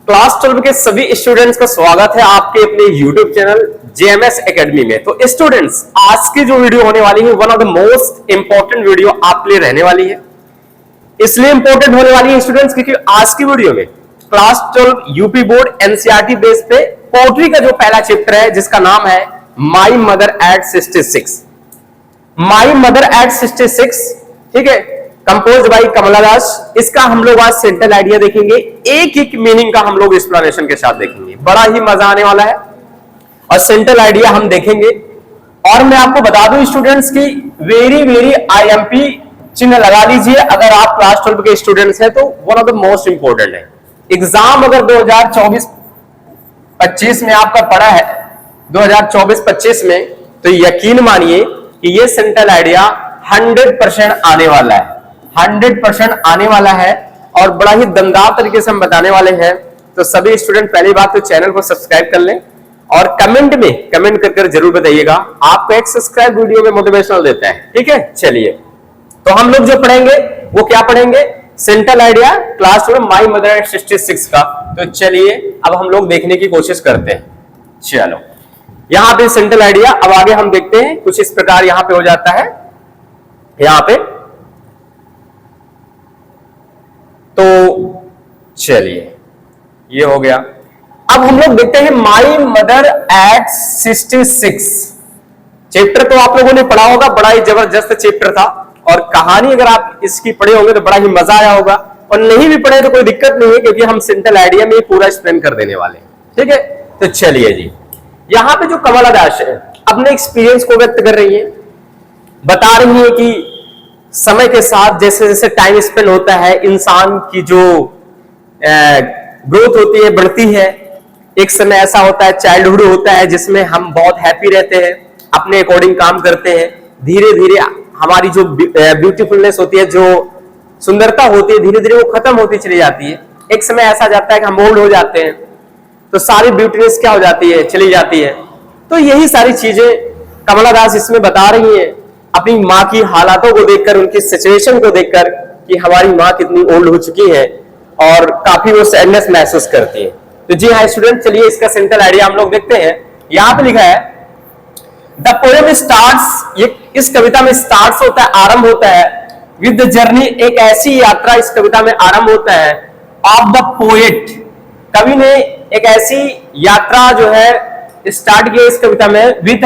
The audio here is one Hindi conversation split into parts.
क्लास 12 के सभी स्टूडेंट्स का स्वागत है आपके अपने YouTube चैनल JMS एकेडमी में। तो स्टूडेंट्स, आज की जो वीडियो होने वाली है one of the most important video आपके लिए रहने वाली है। इसलिए इंपॉर्टेंट होने वाली है स्टूडेंट्स क्योंकि आज की वीडियो में class 12 UP board NCERT base पे पोएट्री का जो पहला चैप्टर है जिसका नाम है my mother eight 66, my mother eight 66, ठीक है, कंपोज बाई कमला दास। इसका हम लोग आज सेंट्रल आइडिया देखेंगे, एक एक मीनिंग का हम लोग एक्सप्लेनेशन के साथ देखेंगे, बड़ा ही मजा आने वाला है और सेंट्रल आइडिया हम देखेंगे। और मैं आपको बता दूं स्टूडेंट्स की वेरी आईएमपी चिन्ह लगा लीजिए अगर आप क्लास 12 के स्टूडेंट्स हैं तो one of the most important है। एग्जाम अगर 2024-25 में आपका पड़ा है 2024-25 में, तो यकीन मानिए कि ये सेंट्रल आइडिया 100% आने वाला है, 100% आने वाला है और बड़ा ही दमदार तरीके से हम बताने वाले हैं। तो सभी स्टूडेंट पहली बात तो चैनल को सब्सक्राइब कर लें और कमेंट में कमेंट कर जरूर बताइएगा, आपको एक सब्सक्राइब वीडियो में मोटिवेशनल देता है, ठीक है। चलिए, तो हम लोग जो पढ़ेंगे वो क्या पढ़ेंगे, central idea class 12 my mother eight 66 का। तो चलिए अब हम लोग देखने की कोशिश करते हैं। चलो, यहां पे सेंट्रल आइडिया अब आगे हम देखते हैं, कुछ इस प्रकार यहां पे हो जाता है। यहां पे तो चलिए ये हो गया। अब हम लोग देखते हैं माई मदर एट 66 चैप्टर। तो आप लोगों ने पढ़ा होगा, बड़ा ही जबरदस्त चैप्टर था और कहानी अगर आप इसकी पढ़े होंगे तो बड़ा ही मजा आया होगा, और नहीं भी पढ़े तो कोई दिक्कत नहीं है क्योंकि हम सेंट्रल आइडिया में पूरा एक्सप्लेन कर देने वाले हैं, ठीक है। तो चलिए जी, यहां पे जो कमला दास है अपने एक्सपीरियंस को व्यक्त कर रही है, बता रही है कि समय के साथ जैसे जैसे टाइम स्पेंड होता है इंसान की जो ग्रोथ होती है, बढ़ती है। एक समय ऐसा होता है चाइल्डहुड होता है जिसमें हम बहुत हैप्पी रहते हैं, अपने अकॉर्डिंग काम करते हैं। धीरे धीरे हमारी जो ब्यूटीफुलनेस होती है, जो सुंदरता होती है, धीरे धीरे वो खत्म होती चली जाती है। एक समय ऐसा जाता है कि हम ओल्ड हो जाते हैं तो सारी ब्यूटीनेस क्या हो जाती है, चली जाती है। तो यही सारी चीजें कमला दास इसमें बता रही है अपनी माँ की हालातों को देखकर, उनकी सिचुएशन को देखकर कि हमारी माँ कितनी ओल्ड हो चुकी है और काफी वो सैडनेस महसूस करती है। तो जी हाँ स्टूडेंट, चलिए इसका सेंट्रल आइडिया हम लोग देखते हैं। यहां पे लिखा है द पोएम स्टार्ट्स, ये इस कविता में स्टार्ट्स होता है, आरंभ होता है विद द जर्नी, एक ऐसी यात्रा इस कविता में आरंभ होता है ऑफ द पोएट। कवि ने एक ऐसी यात्रा जो है स्टार्ट किया इस कविता में विद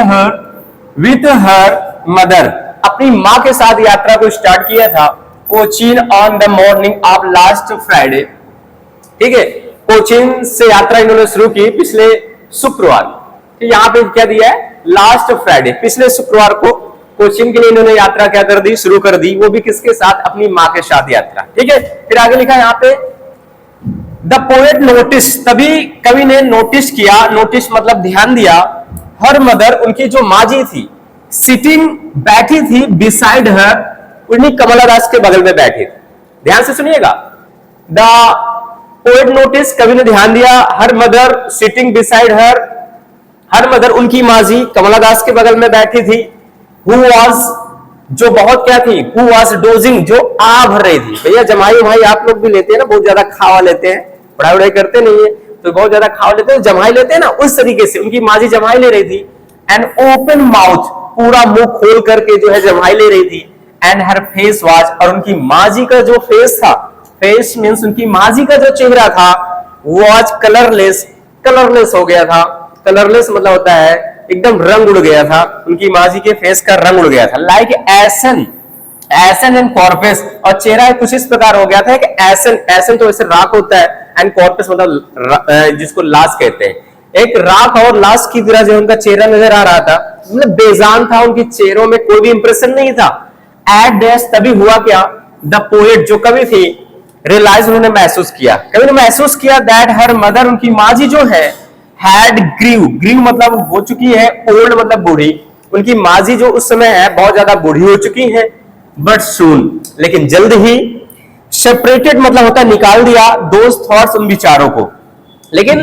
हर मदर, अपनी मां के साथ यात्रा को स्टार्ट किया था। Cochin on the morning of last Friday, ठीक है, कोचीन से यात्रा इन्होंने शुरू की पिछले शुक्रवार। तो यहां पे क्या दिया है, लास्ट फ्राइडे, पिछले शुक्रवार को कोचीन के लिए इन्होंने यात्रा क्या कर दी, शुरू कर दी, वो भी किसके साथ, अपनी मां के साथ यात्रा, ठीक है। फिर आगे लिखा यहां पे द पोएट नोटिस, तभी कवि ने नोटिस किया, नोटिस मतलब ध्यान दिया, हर मदर, उनकी जो माँ जी थी, सिटिंग बैठी थी, बिसाइड हर, उन्हीं कमला दास के बगल में बैठी थी। ध्यान से सुनिएगा, द पोएट नोटिस, कवि ने ध्यान दिया, her mother sitting beside her, her mother उनकी माँ जी कमला दास के बगल में बैठी थी। हु वाज, जो बहुत क्या थी, हु वाज डोजिंग, जो आ भर रही थी। भैया जमाई भाई आप लोग भी लेते हैं ना, बहुत ज्यादा खावा लेते हैं, पढ़ाई वढ़ाई करते नहीं है तो बहुत ज्यादा खावा लेते हैं, जमाई लेते हैं ना, उस तरीके से उनकी माँ जी जमाई ले रही थी। एंड ओपन माउथ, पूरा मुंह खोल करके जो है जमाई ले रही थी। एंड हर फेस वाज, और उनकी माँ जी का जो फेस था, फेस मींस उनकी माँ जी का जो चेहरा था वो आज कलरलेस, कलरलेस हो गया था। कलरलेस मतलब होता है एकदम रंग उड़ गया था, उनकी माँ जी के फेस का रंग उड़ गया था। Like essence, essence and corpus, और चेहरा कुछ इस प्रकार हो गया था कि एसन, एसन तो ऐसे राख होता है, एंड कॉर्पस मतलब जिसको लाश कहते हैं, एक राख और लाश की तरह जो उनका चेहरा नजर आ रहा था, मतलब बेजान था, उनके चेहरों में कोई भी इंप्रेशन नहीं था। एट डैश, तभी हुआ क्या, द पोएट, जो कवि थी, रियलाइज, उन्होंने महसूस किया, कवि ने महसूस किया दैट हर मदर, उनकी माँ जी जो है, हैड ग्रीव, ग्रीव मतलब हो चुकी है, ओल्ड मतलब बूढ़ी, उनकी माँ जी जो उस समय है बहुत ज्यादा बूढ़ी हो चुकी है। बट सून, लेकिन जल्द ही, सेपरेटेड मतलब होता है निकाल दिया, दोज थॉट्स, उन विचारों को। लेकिन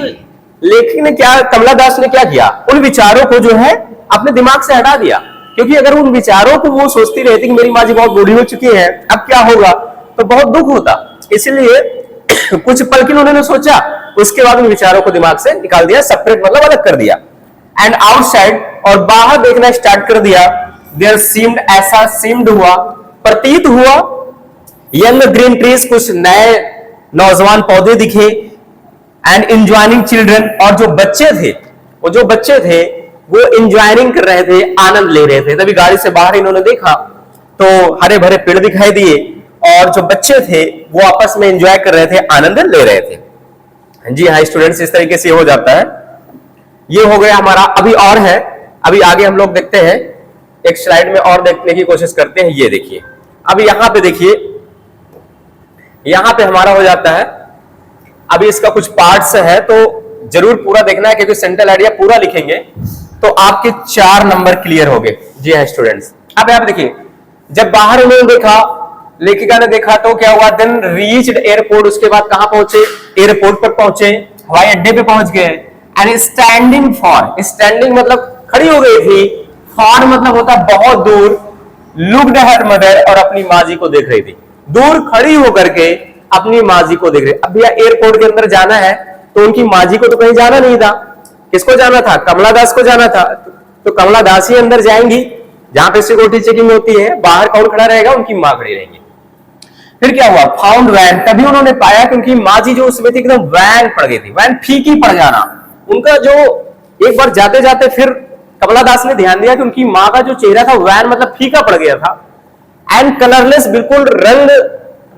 लेखक ने क्या, कमला दास ने क्या किया, उन विचारों को जो है अपने दिमाग से हटा दिया, क्योंकि अगर उन विचारों को वो सोचती रहती कि मेरी माँ जी बहुत बूढ़ी हो चुकी है, अब क्या होगा, तो बहुत दुख होता। इसलिए कुछ पल के उन्होंने सोचा उसके बाद उन विचारों को दिमाग से निकाल दिया, सेपरेट मतलब अलग कर दिया। एंड आउटसाइड, और बाहर देखना स्टार्ट कर दिया। देयर सीम्ड, ऐसा सीम्ड हुआ, प्रतीत हुआ, यंग ग्रीन ट्रीज, कुछ नए नौजवान पौधे दिखे, एंड इंजॉयनिंग चिल्ड्रन, और जो बच्चे थे वो इंजॉयनिंग कर रहे थे, आनंद ले रहे थे। तभी गाड़ी से बाहर इन्होंने देखा तो हरे भरे पेड़ दिखाई दिए, और जो बच्चे थे वो आपस में एंजॉय कर रहे थे, आनंद ले रहे थे। जी हाँ स्टूडेंट्स, इस तरीके से हो जाता है। ये हो गया हमारा। अभी और है, अभी आगे हम लोग देखते हैं, एक स्लाइड में और देखने की कोशिश करते हैं। ये देखिए, अभी यहां पे देखिए, यहां पे हमारा हो जाता है। अभी इसका कुछ पार्ट्स है तो जरूर पूरा देखना है, क्योंकि सेंट्रल आइडिया पूरा लिखेंगे तो आपके 4 नंबर क्लियर हो गए। जी हाँ स्टूडेंट्स, अब आप देखिए, जब बाहर उन्होंने देखा, लेखिका ने देखा तो क्या हुआ, देन रीच्ड एयरपोर्ट, उसके बाद कहां पहुंचे, एयरपोर्ट पर पहुंचे, हवाई अड्डे पे पहुंच गए। एंड स्टैंडिंग फॉर, स्टैंडिंग मतलब खड़ी हो गई थी, फॉर मतलब होता बहुत दूर, लुक्ड हर मदर, और अपनी माँ जी को देख रही थी, दूर खड़ी होकर के अपनी माँ जी को देख रही। अब भैया एयरपोर्ट के अंदर जाना है तो उनकी माँ जी को तो कहीं जाना नहीं था, किसको जाना था, कमला दास को जाना था, तो कमला दास ही अंदर जाएंगी, जहां पे सिक्योरिटी चेकिंग होती है, बाहर कौन खड़ा रहेगा, उनकी माँ खड़ी रहेंगी। फिर क्या हुआ, फाउंड वैन, तभी उन्होंने पाया कि उनकी माँ जी जो उसमें थी एकदम वैन पड़ गई थी, वैन फीकी पड़ जाना उनका, जो एक बार जाते जाते फिर कमला दास ने ध्यान दिया कि उनकी माँ का जो चेहरा था वैन मतलब फीका पड़ गया था, एंड कलरलेस, बिल्कुल रंग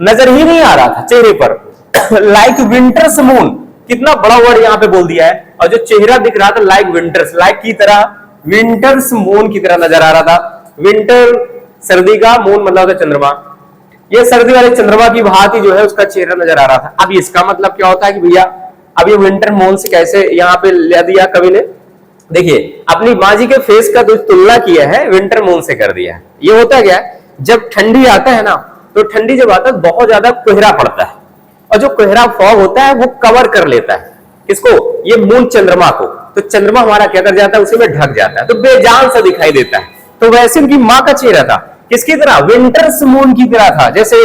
नजर ही नहीं आ रहा था चेहरे पर। लाइक विंटर्स मून, कितना बड़ा वर्ड यहाँ पे बोल दिया है, और जो चेहरा दिख रहा था लाइक विंटर्स, लाइक की तरह, विंटर्स मून की तरह नजर आ रहा था। विंटर सर्दी का, मून मतलब चंद्रमा, ये सर्दी वाले चंद्रमा की भांति जो है उसका चेहरा नजर आ रहा था। अब इसका मतलब क्या होता है कि भैया अब ये विंटर मून से कैसे यहाँ पे ले दिया कवि ने, देखिए अपनी माँ जी के फेस का जो तुलना किया है विंटर मून से कर दिया है। ये होता क्या है, जब ठंडी आता है ना, तो ठंडी जब आता है बहुत ज्यादा कोहरा पड़ता है, और जो कोहरा फॉग होता है वो कवर कर लेता है किसको, ये मून चंद्रमा को, तो चंद्रमा हमारा क्या कर जाता है, उसी में ढक जाता है, तो बेजान सा दिखाई देता है। तो वैसे उनकी माँ का चेहरा था किसकी तरह, विंटर्स मून की तरह था। जैसे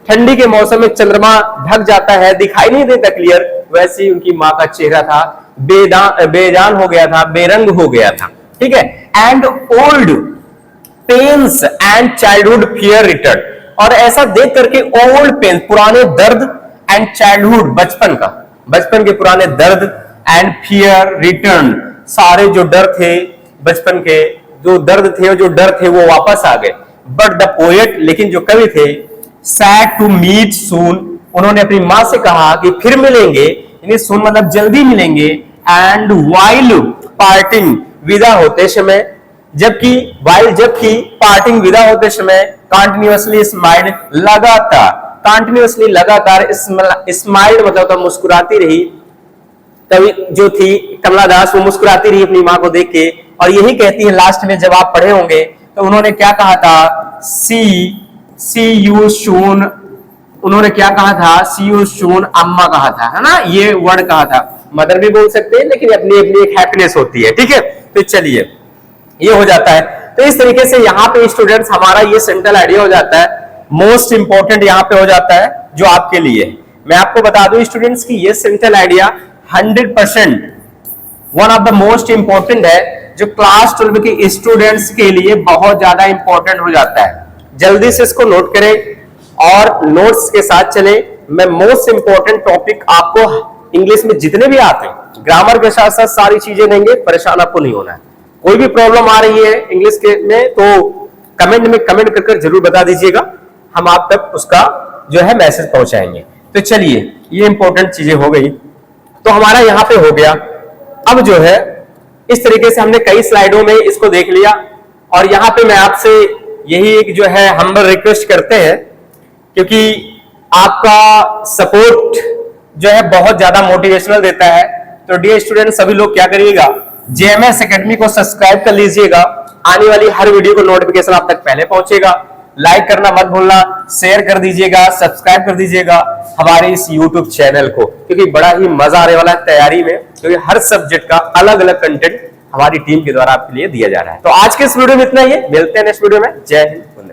ठंडी के मौसम में चंद्रमा ढक जाता है, दिखाई नहीं देता क्लियर, वैसे ही उनकी माँ का चेहरा था, बेजान हो गया था, बेरंग हो गया था। ठीक है, and old pains and childhood fear return, और ऐसा देख करके ओल्ड पेन, पुराने दर्द, एंड चाइल्डहुड, बचपन का, बचपन के पुराने दर्द, एंड फियर रिटर्न, सारे जो डर थे बचपन के, जो दर्द थे और जो डर थे वो वापस आ गए। बट द पोएट, लेकिन जो कवि थे, सैड टू मीट सून, उन्होंने अपनी मां से कहा कि फिर मिलेंगे, यानी सून मतलब जल्दी मिलेंगे, एंड वाइल पार्टिंग, विदा होते समय, जबकि पार्टिंग विदा होते समय, कंटिन्यूअसली स्माइल, लगातार, कंटिन्यूअसली लगातार, स्माइल मतलब तो मुस्कुराती रही, कवि जो थी कमला दास वो मुस्कुराती रही अपनी मां को देख के, और यही कहती है लास्ट में, जब आप पढ़े होंगे तो उन्होंने क्या कहा था, सी यू सून, उन्होंने क्या कहा था, सी यू सून, अम्मा कहा था, है ना, ये वर्ड कहा था, मदर भी बोल सकते हैं, लेकिन अपनी अपनी एक हैप्पीनेस होती है। ठीक है, तो चलिए ये हो जाता है। तो इस तरीके से यहाँ पे स्टूडेंट्स हमारा ये सेंट्रल आइडिया हो जाता है, मोस्ट इंपॉर्टेंट यहाँ पे हो जाता है जो आपके लिए। मैं आपको बता दूं स्टूडेंट्स की ये central idea 100% one of the most important है, जो क्लास 12 के स्टूडेंट्स के लिए बहुत ज्यादा इंपॉर्टेंट हो जाता है। जल्दी से इसको नोट करें और नोट्स के साथ चले। मैं मोस्ट इंपॉर्टेंट टॉपिक आपको इंग्लिश में जितने भी आते हैं, ग्रामर के साथ साथ सारी चीजें देंगे, परेशान आपको नहीं होना है। कोई भी प्रॉब्लम आ रही है इंग्लिश के में तो कमेंट में कमेंट कर जरूर बता दीजिएगा, हम आप तक उसका जो है मैसेज पहुंचाएंगे। तो चलिए ये इंपॉर्टेंट चीजें हो गई, तो हमारा यहाँ पे हो गया। अब जो है इस तरीके से हमने कई स्लाइडों में इसको देख लिया, और यहाँ पे मैं आपसे यही एक जो है हम्बल रिक्वेस्ट करते हैं, क्योंकि आपका सपोर्ट जो है बहुत ज्यादा मोटिवेशनल देता है। तो डियर स्टूडेंट सभी लोग क्या करिएगा, जेएमएस एकेडमी को सब्सक्राइब कर लीजिएगा, आने वाली हर वीडियो को नोटिफिकेशन आप तक पहले पहुंचेगा। लाइक करना मत भूलना, शेयर कर दीजिएगा, सब्सक्राइब कर दीजिएगा हमारे इस यूट्यूब चैनल को, क्योंकि बड़ा ही मजा आने वाला है तैयारी में, क्योंकि हर सब्जेक्ट का अलग अलग कंटेंट हमारी टीम के द्वारा आपके लिए दिया जा रहा है। तो आज के इस वीडियो में इतना ही है, मिलते हैं नेक्स्ट वीडियो में। जय हिंद।